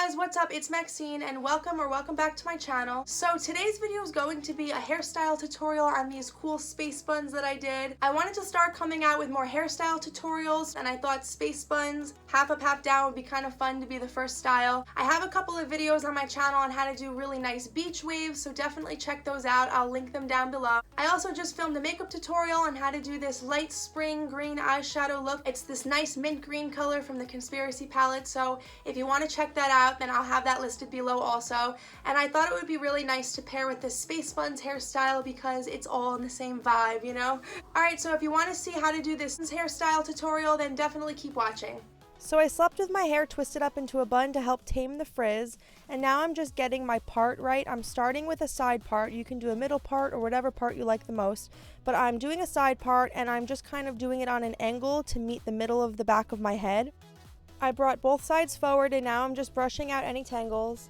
guys, what's up? It's Maxine and welcome back to my channel. So today's video is going to be a hairstyle tutorial on these cool space buns that I did. I wanted to start coming out with more hairstyle tutorials and I thought space buns, half up, half down would be kind of fun to be the first style. I have a couple of videos on my channel on how to do really nice beach waves, so definitely check those out. I'll link them down below. I also just filmed a makeup tutorial on how to do this light spring green eyeshadow look. It's this nice mint green color from the Conspiracy palette, so if you want to check that out, then I'll have that listed below also. And I thought it would be really nice to pair with this space buns hairstyle because it's all in the same vibe, you know? Alright, so if you want to see how to do this hairstyle tutorial, then definitely keep watching. So I slept with my hair twisted up into a bun to help tame the frizz, and now I'm just getting my part right. I'm starting with a side part. You can do a middle part or whatever part you like the most, but I'm doing a side part and I'm just kind of doing it on an angle to meet the middle of the back of my head. I brought both sides forward and now I'm just brushing out any tangles.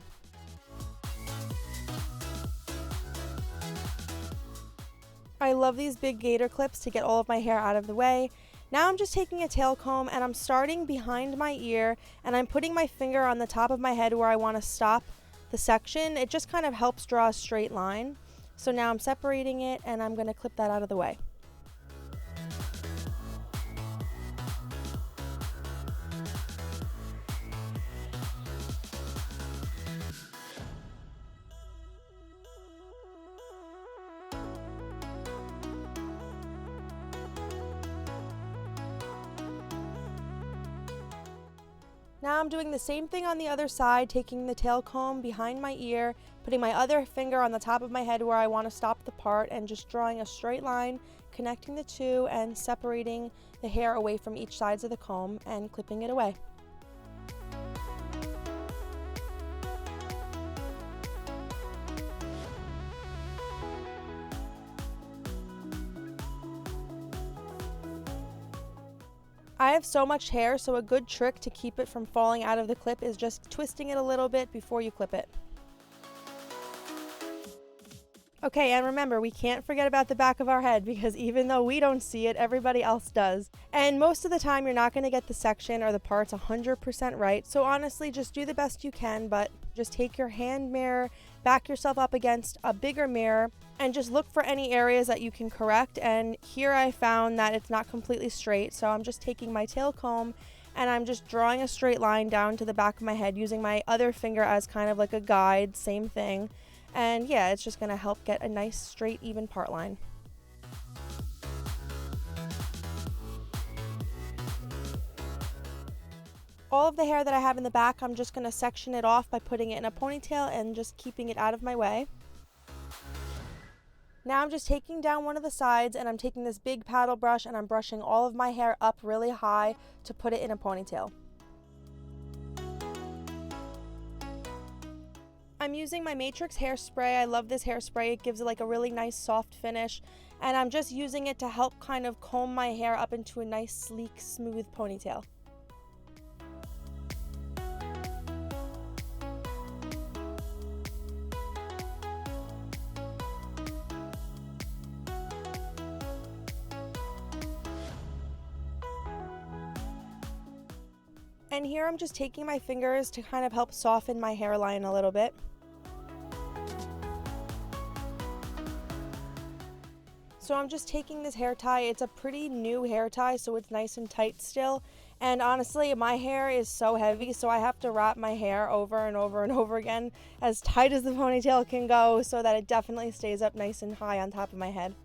I love these big gator clips to get all of my hair out of the way. Now I'm just taking a tail comb and I'm starting behind my ear and I'm putting my finger on the top of my head where I want to stop the section. It just kind of helps draw a straight line. So now I'm separating it and I'm going to clip that out of the way. Now I'm doing the same thing on the other side, taking the tail comb behind my ear, putting my other finger on the top of my head where I want to stop the part and just drawing a straight line, connecting the two and separating the hair away from each sides of the comb and clipping it away. I have so much hair, so a good trick to keep it from falling out of the clip is just twisting it a little bit before you clip it. Okay, and remember, we can't forget about the back of our head because even though we don't see it, everybody else does. And most of the time, you're not going to get the section or the parts 100% right, so honestly, just do the best you can, but just take your hand mirror, back yourself up against a bigger mirror, and just look for any areas that you can correct. And here I found that it's not completely straight, so I'm just taking my tail comb and I'm just drawing a straight line down to the back of my head using my other finger as kind of like a guide, same thing. And yeah, it's just going to help get a nice straight even part line. All of the hair that I have in the back, I'm just going to section it off by putting it in a ponytail and just keeping it out of my way. Now I'm just taking down one of the sides and I'm taking this big paddle brush and I'm brushing all of my hair up really high to put it in a ponytail. I'm using my Matrix hairspray. I love this hairspray. It gives it like a really nice soft finish, and I'm just using it to help kind of comb my hair up into a nice sleek smooth ponytail. And here I'm just taking my fingers to kind of help soften my hairline a little bit. So I'm just taking this hair tie. It's a pretty new hair tie, so it's nice and tight still. And honestly, my hair is so heavy, so I have to wrap my hair over and over and over again as tight as the ponytail can go so that it definitely stays up nice and high on top of my head.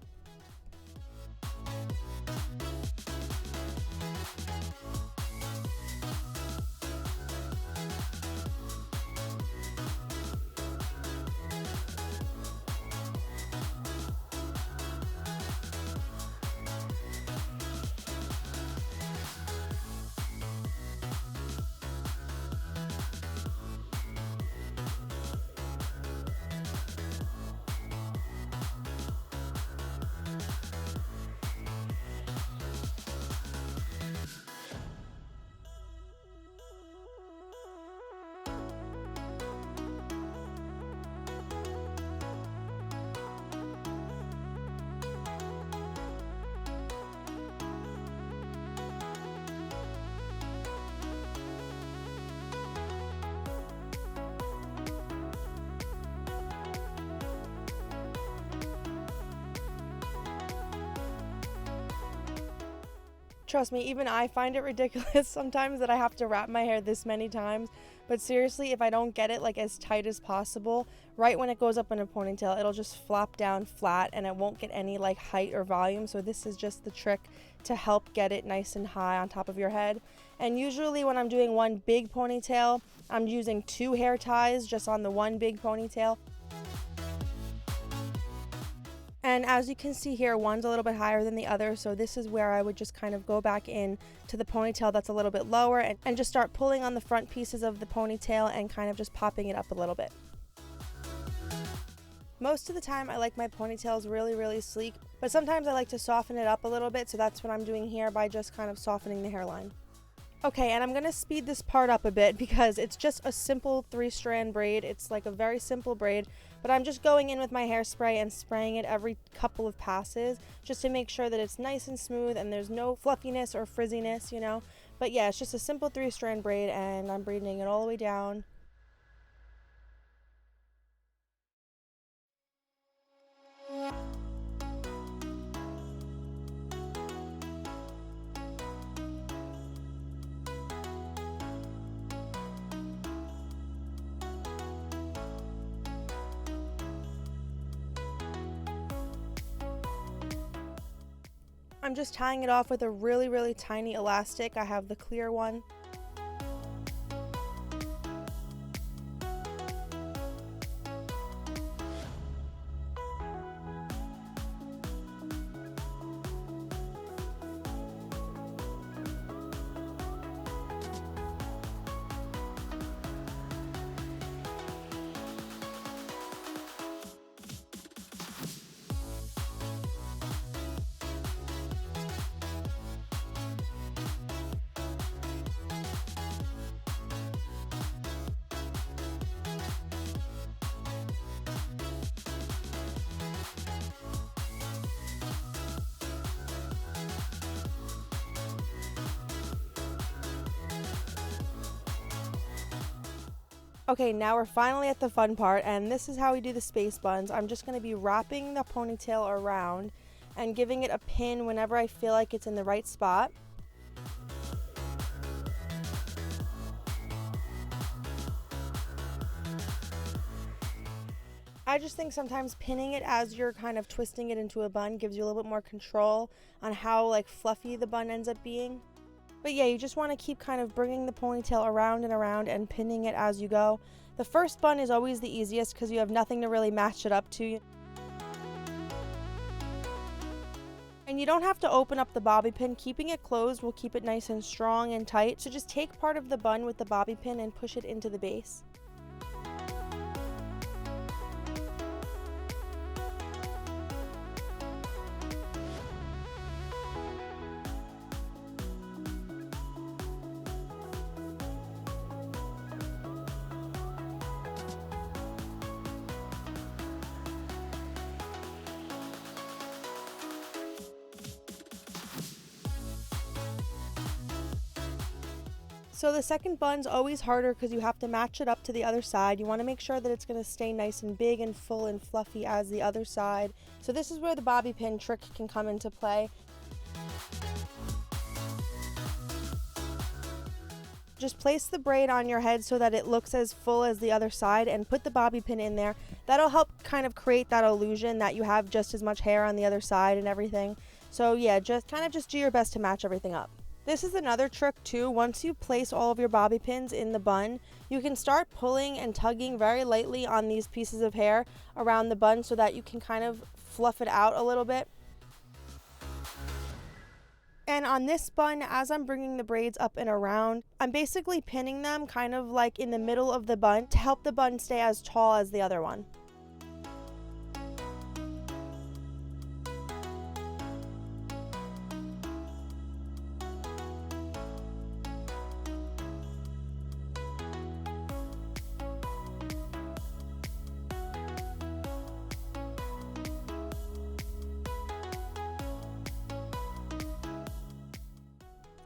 Trust me, even I find it ridiculous sometimes that I have to wrap my hair this many times. But seriously, if I don't get it like as tight as possible, right when it goes up in a ponytail, it'll just flop down flat and it won't get any like height or volume. So this is just the trick to help get it nice and high on top of your head. And usually when I'm doing one big ponytail, I'm using 2 hair ties just on the one big ponytail. And as you can see here, one's a little bit higher than the other, so this is where I would just kind of go back in to the ponytail that's a little bit lower and just start pulling on the front pieces of the ponytail and kind of just popping it up a little bit. Most of the time I like my ponytails really sleek, but sometimes I like to soften it up a little bit, so that's what I'm doing here by just kind of softening the hairline. Okay, and I'm going to speed this part up a bit because it's just a simple 3-strand braid. It's like a very simple braid, but I'm just going in with my hairspray and spraying it every couple of passes just to make sure that it's nice and smooth and there's no fluffiness or frizziness, you know. But yeah, it's just a simple 3-strand braid and I'm braiding it all the way down. I'm just tying it off with a really tiny elastic. I have the clear one. Okay, now we're finally at the fun part, and this is how we do the space buns. I'm just going to be wrapping the ponytail around and giving it a pin whenever I feel like it's in the right spot. I just think sometimes pinning it as you're kind of twisting it into a bun gives you a little bit more control on how like fluffy the bun ends up being. But yeah, you just want to keep kind of bringing the ponytail around and around and pinning it as you go. The first bun is always the easiest because you have nothing to really match it up to. And you don't have to open up the bobby pin. Keeping it closed will keep it nice and strong and tight. So just take part of the bun with the bobby pin and push it into the base. So the second bun's always harder because you have to match it up to the other side. You want to make sure that it's going to stay nice and big and full and fluffy as the other side. So this is where the bobby pin trick can come into play. Just place the braid on your head so that it looks as full as the other side and put the bobby pin in there. That'll help kind of create that illusion that you have just as much hair on the other side and everything. So yeah, just do your best to match everything up. This is another trick too. Once you place all of your bobby pins in the bun, you can start pulling and tugging very lightly on these pieces of hair around the bun so that you can kind of fluff it out a little bit. And on this bun, as I'm bringing the braids up and around, I'm basically pinning them kind of like in the middle of the bun to help the bun stay as tall as the other one.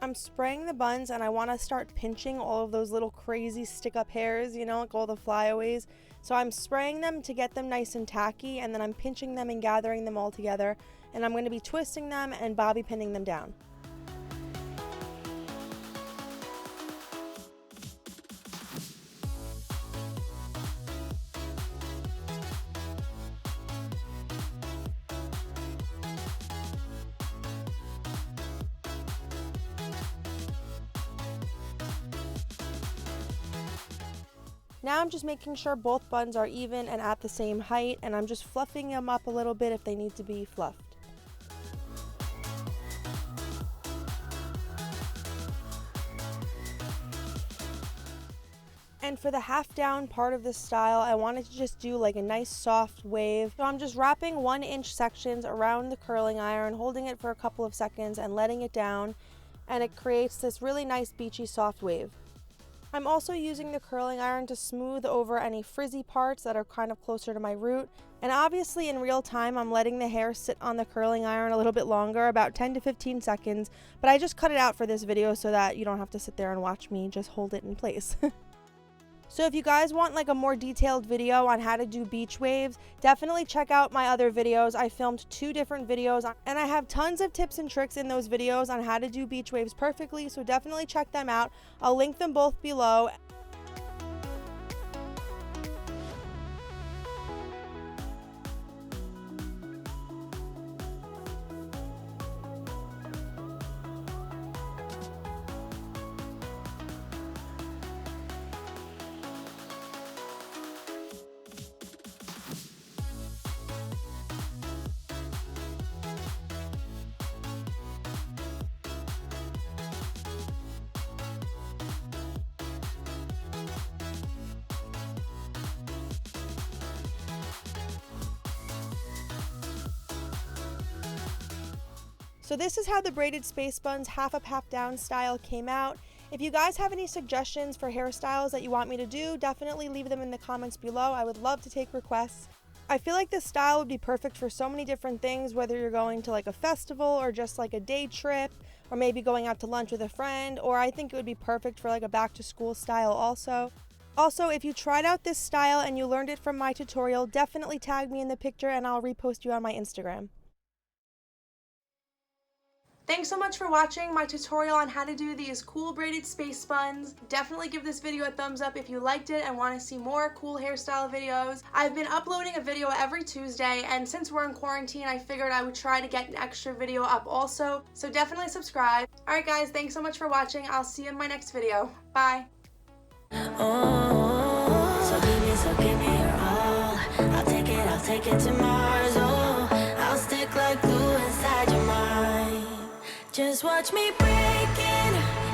I'm spraying the buns and I want to start pinching all of those little crazy stick-up hairs, you know, like all the flyaways. So I'm spraying them to get them nice and tacky, and then I'm pinching them and gathering them all together, and I'm going to be twisting them and bobby pinning them down. Now I'm just making sure both buns are even and at the same height, and I'm just fluffing them up a little bit if they need to be fluffed. And for the half down part of this style, I wanted to just do like a nice soft wave. So I'm just wrapping 1-inch sections around the curling iron, holding it for a couple of seconds and letting it down, and it creates this really nice beachy soft wave. I'm also using the curling iron to smooth over any frizzy parts that are kind of closer to my root. And obviously in real time, I'm letting the hair sit on the curling iron a little bit longer, about 10 to 15 seconds, but I just cut it out for this video so that you don't have to sit there and watch me just hold it in place. So if you guys want like a more detailed video on how to do beach waves, definitely check out my other videos. I filmed 2 different videos and I have tons of tips and tricks in those videos on how to do beach waves perfectly, so definitely check them out. I'll link them both below. So this is how the braided space buns half up half down style came out. If you guys have any suggestions for hairstyles that you want me to do, definitely leave them in the comments below. I would love to take requests. I feel like this style would be perfect for so many different things, whether you're going to like a festival or just like a day trip, or maybe going out to lunch with a friend, or I think it would be perfect for like a back to school style also. Also, if you tried out this style and you learned it from my tutorial, definitely tag me in the picture and I'll repost you on my Instagram. Thanks so much for watching my tutorial on how to do these cool braided space buns. Definitely give this video a thumbs up if you liked it and want to see more cool hairstyle videos. I've been uploading a video every Tuesday, and since we're in quarantine, I figured I would try to get an extra video up also, so definitely subscribe. Alright guys, thanks so much for watching. I'll see you in my next video. Bye! So give me your all. I'll take it to Mars. Oh, I'll stick like glue inside your mind. Just watch me breaking